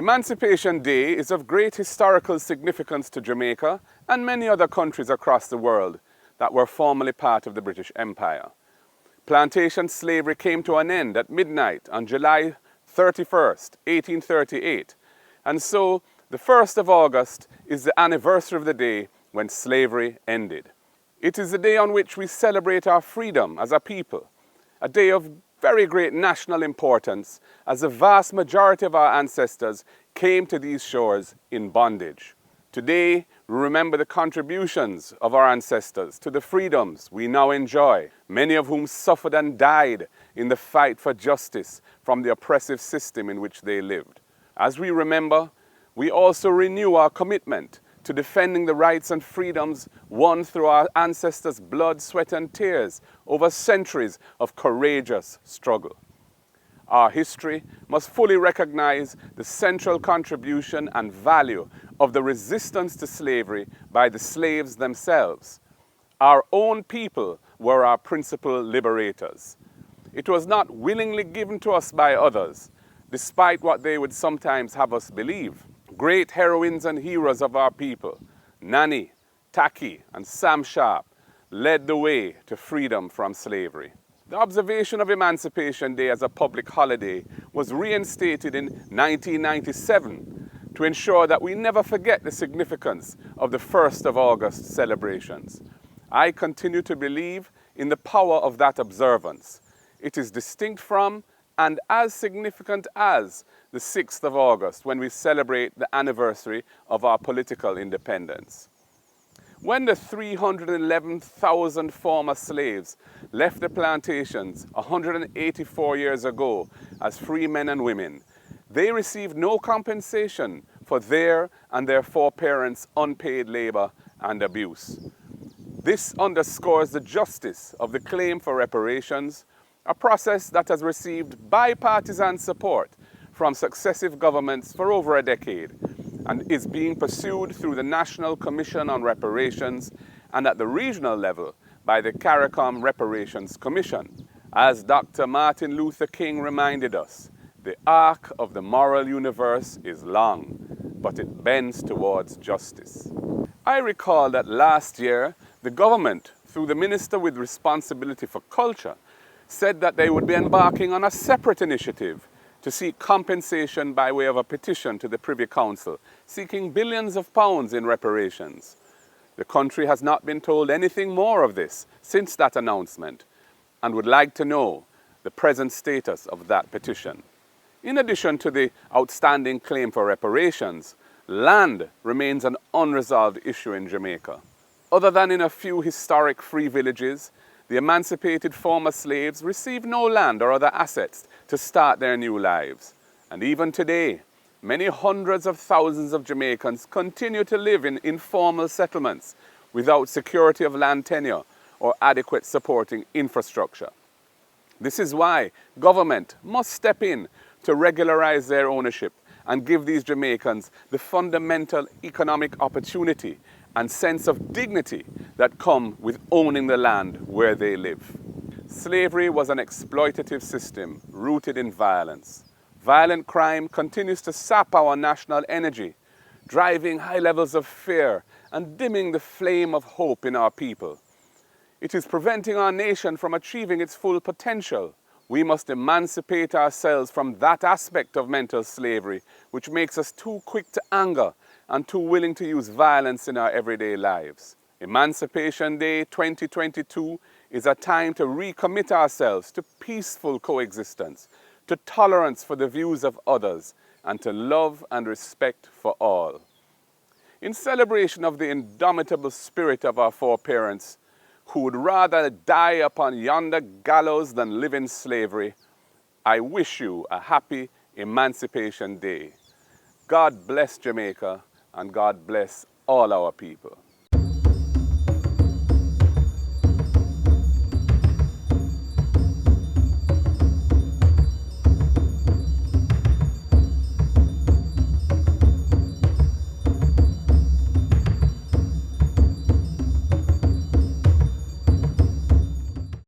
Emancipation Day is of great historical significance to Jamaica and many other countries across the world that were formerly part of the British Empire. Plantation slavery came to an end at midnight on July 31st, 1838, and so the 1st of August is the anniversary of the day when slavery ended. It is the day on which we celebrate our freedom as a people, a day of very great national importance as the vast majority of our ancestors came to these shores in bondage. Today, we remember the contributions of our ancestors to the freedoms we now enjoy, many of whom suffered and died in the fight for justice from the oppressive system in which they lived. As we remember, we also renew our commitment to defending the rights and freedoms won through our ancestors' blood, sweat, and tears over centuries of courageous struggle. Our history must fully recognize the central contribution and value of the resistance to slavery by the slaves themselves. Our own people were our principal liberators. It was not willingly given to us by others, despite what they would sometimes have us believe. Great heroines and heroes of our people, Nanny, Taki, and Sam Sharp, led the way to freedom from slavery. The observation of Emancipation Day as a public holiday was reinstated in 1997 to ensure that we never forget the significance of the 1st of August celebrations. I continue to believe in the power of that observance. It is distinct from and as significant as the 6th of August, when we celebrate the anniversary of our political independence. When the 311,000 former slaves left the plantations 184 years ago as free men and women, they received no compensation for their and their foreparents' unpaid labor and abuse. This underscores the justice of the claim for reparations, a process that has received bipartisan support from successive governments for over a decade and is being pursued through the National Commission on Reparations and at the regional level by the CARICOM Reparations Commission. As Dr. Martin Luther King reminded us, the arc of the moral universe is long, but it bends towards justice. I recall that last year, the government, through the Minister with responsibility for culture, said that they would be embarking on a separate initiative to seek compensation by way of a petition to the Privy Council, seeking billions of pounds in reparations. The country has not been told anything more of this since that announcement and would like to know the present status of that petition. In addition to the outstanding claim for reparations, land remains an unresolved issue in Jamaica. Other than in a few historic free villages, the emancipated former slaves received no land or other assets to start their new lives. And even today, many hundreds of thousands of Jamaicans continue to live in informal settlements without security of land tenure or adequate supporting infrastructure. This is why government must step in to regularize their ownership and give these Jamaicans the fundamental economic opportunity and sense of dignity that come with owning the land where they live. Slavery was an exploitative system rooted in violence. Violent crime continues to sap our national energy, driving high levels of fear and dimming the flame of hope in our people. It is preventing our nation from achieving its full potential. We must emancipate ourselves from that aspect of mental slavery which makes us too quick to anger and too willing to use violence in our everyday lives. Emancipation Day 2022 is a time to recommit ourselves to peaceful coexistence, to tolerance for the views of others, and to love and respect for all. In celebration of the indomitable spirit of our foreparents, who would rather die upon yonder gallows than live in slavery, I wish you a happy Emancipation Day. God bless Jamaica, and God bless all our people.